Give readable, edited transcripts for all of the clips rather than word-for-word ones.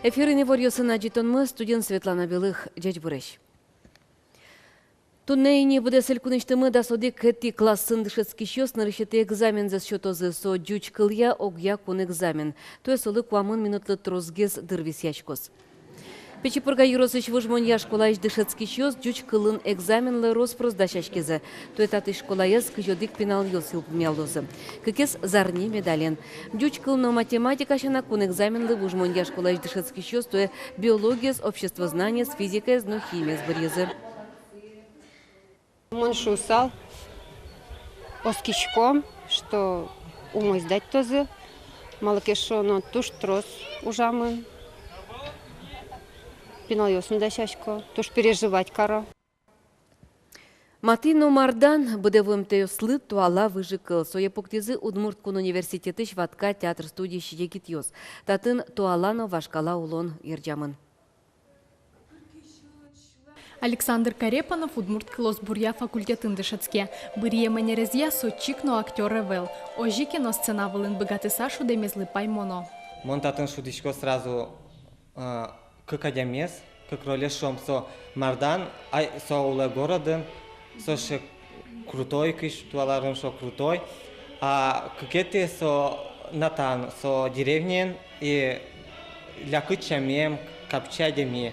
Эфирыне ворьосына житонмы студент Светлана Белых жеж буреш. Туннейни буде селькуништымы да соди кэти классын дышецкий счёс нарышете экзамен за счётозы со жуч кылья огья кун экзамен. То есть олы куамын минутлы трозгез дырвис яшкос. Печипурга юросыч выжмонья школаиш дышецкий счёс жуч кылын экзаменлы роспрос дашашкезе. То есть аты школаез кыжодик пенал йосил пмялдозы. Кыкес зарни медален. Жуч кылно математика шана кун экзаменлы выжмонья школаиш дышецкий счёс, то есть биология, обществознание, физика, но химия с борьезы. Он шусал оскичком, что умой сдать тоже. Малакешо, но туш трос ужамы. Пинал дащашко, туш переживать кара. Матино Мардан буде ВМТ-слы туала выжикл. Соя пуктизы Удмурткун университеты шватка театр студии щегит йос. Татын туалано вашкала улон ерджамын. Александр Карепанов Удмуртк Лосбурья факультетін дышацке. Бырие манерезия сотчикно актер Эвел. Ожикино сцена вылын богаты Сашу демезлы паймоно. Монтатын шудичко сразу как одямес, как ролешом со Мардан, ай со уле города, со ше крутой киш, туаларом шо крутой, а какие со Натан, со деревнен и лякычамем, капчадями.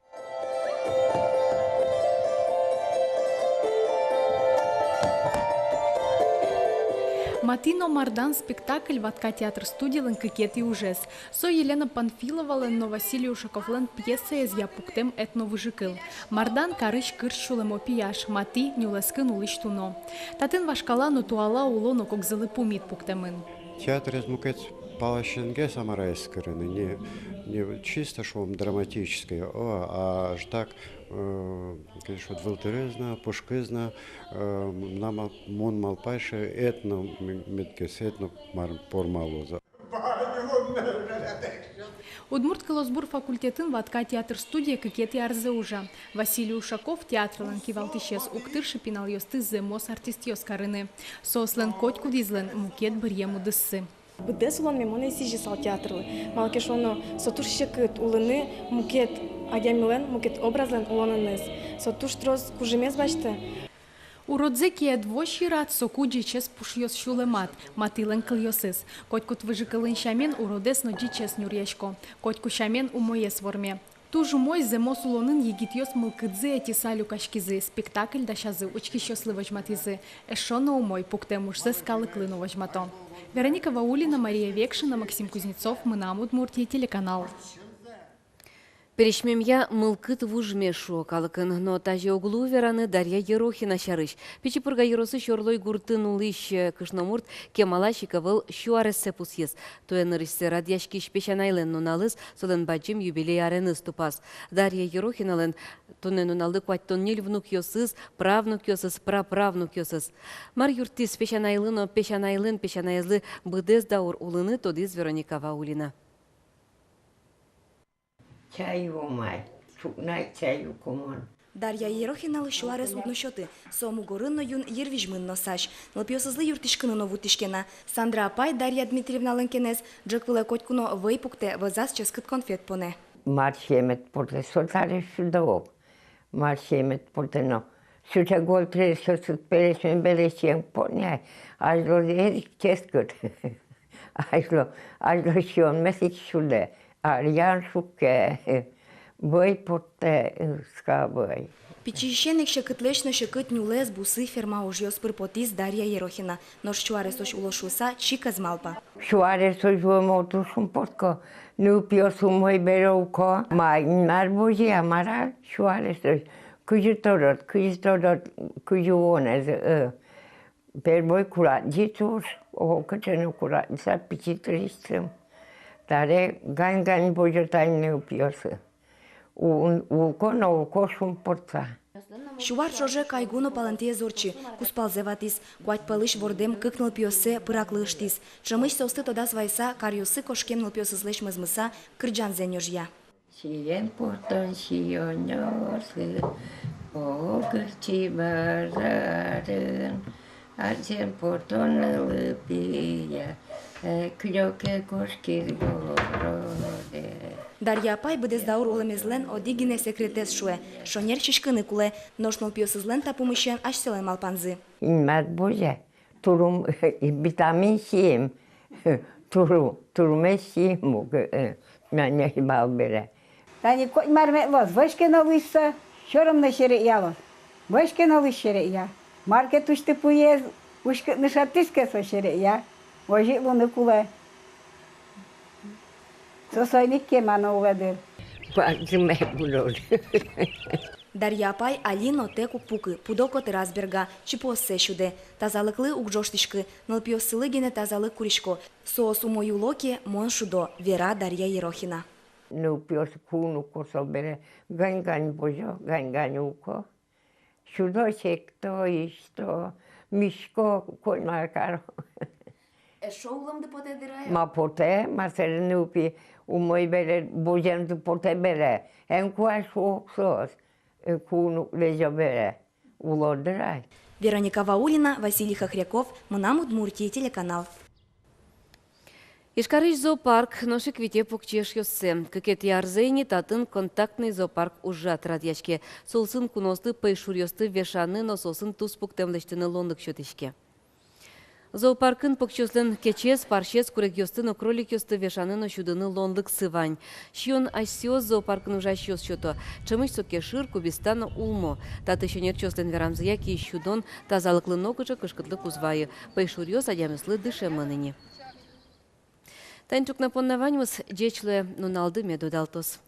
Матино Мардан спектакль ватка театр студиялын кыкети ужес. Со Елена Панфилова но Василий Ушаковлен пьеса из япуктем этновыжыкыл. Мардан карыш кыршулым опияш, мати нюлескын улыштуно. Татын вашкалану туала улону кокзылы пумит пуктемын. Театр из мукет палащенге самарайскорыны, не чисто шум драматическое, а аж так, конечно, волтерезно, пушкызно, нам мон малпайше этно медкес, этно пормалоза. Удмуртк Лосбур факультетін ватка театр студия кыкети арзе ужа. Василий Ушаков театралан кивалтышес уктыршы пинал йосты земос артист йоскарыны. Сослен котку дизлен мукет бірьему дыссы. Быдес улан мемоны сижисал театры. Малкешоно сотурщикыт улыны мукет агямилен, мукет образлен улоныныз. Сотуш троз кужемез башты. Уродзекия двощи рад сокуджи чес пушьос шулемат, матилен кльосыс. Котькут выжикалын шамен уродес но джичес нюрьешко. Котьку шамен умоес ворме. Тужу мой земос улонын егитьос мылкыдзе эти салю кашкизы. Спектакль дашазы учки счастливы вожматизы. Эшоно умой пуктемуш скалы клыну вожмато. Вероника Ваулина, Мария Векшина, Максим Кузнецов, Мынам Удмуртия, телеканал. Перешмемья мылкыт вужмешу, калыкын, но таже углу вераны Дарья Ерохина шарыш. Печипурга еросы шорлой гуртын улыш кышномурт кемалашика выл шуаресе пусьес. Туэнырышсе радяшки шпешанайлен нуналыз, солен баджим юбилей ареныз тупас. Дарья Ерохинален туне нуналы кваттон нил внук йосыз, правнук йосыз, праправнук йосыз. Мар юртис пешанайлын, пешанайзлы быдез даур улыны тодиз Вероника Ваулина. Чаю май, чукнай чаю комон. Дарья Ерохина шуарес удношоты. Сому горынно юн ервижмынно саш. Лапьосызлы юртишкыныно вутишкена. Сандра Апай Дарья Дмитриевна ленкенес. Джеквиле котькуно вейпукте вазас ческыт конфет поне. Маршемет порте сотаре шудовок. Маршемет порте но. Шуча гол тресосут перешмен белешен поняй. Ажло ерик ческыт. Ажло шион месик шуле. Арьян шуке, бой порте скабой. Пичищенек шекытлечно шекыт нюлез бусы ферма ужьёс пырпотиз Дарья Ерохина. Нож шуаресош улошуса чика змалпа. Шуаресош вымолтушум потко, ну пьёсум мой беровко. Май нарбузи амара шуаресош. Кujtorot, кujуонез. Пербой курат житуш, о качено курат за пичитристым. Tare gan bojotani upiose. Uko шум порца. Шуар шоже кайгуно палантие зорчи. Куспал зеватис. Куать палыш вордем кыкныл пьосе пыраклыштис. Чамыш состы тодас вайса карьосы кошкемныл пьосызлеш мызмыса кырджан зенёжья. Сиен портон сионёсы. О кырчи базарын. Арсен портон лыпия. Creo que cosquillo Дарья апай бидес даур улемезлен одигине секретес шуе. Шонер чишкыны куле, ношнол пиосызлен тапумышен ашселен малпанзы. İnmez boca. Turum vitamin C'yim. Turum eşiyim bu. Yani bal bere. Tani koy marmet var. Başka alışsa şorum na şere yalos. Başka alış şere ya. Market uçtu puyez. Uşka nişatiske so şere ya. Oji bunu kule. Sosaynik kemana uvadır. Bazı bulur. Дарья апай Алино теку пукы, пудоко теразберга, чипосе шуде, тазалыклы угжоштишкы, нылпиосылы гене тазалык куришко, соос умою локи мон шудо, Вера Дарья Ерохина. Nu pios kunu koso bere. Gань bojo, gань uko. Şudo çekto isto. Mişko koyma karo. Шоулам да потедирая? Ma pote, ma ser nupi umoi bere, bojan tu pote bere. En kuaş oksos. Kunu lejo bere. Улодырай. Вероника Ваулина, Василий Хохряков, Мынам Удмуртии, телеканал. Ишкарыш зоопарк ноши квите покчеш йоссе. Кыкет ярзейни татын контактный зоопарк ужат радьячке. Солсын куносты пайшур йосты вешаны, но солсын туз пуктемлештыны лондык шотишке. Зоопаркын покчослен кечес, паршес, курек йосты, но кролик йосты вешаны, но щудыны лондык сывань. Щион асиоз зоопаркын ужаш йос щото. Чымыш сотке шыр, кубистана улмо. Таты щонер чослен верамзыя ки щудон тазалыклы ногыжа кышкытлы кузвайы. Пайшур йос адямыслы дышемыныни. Тайнчук напоннаваньмыз джечле нуналды медудалтос.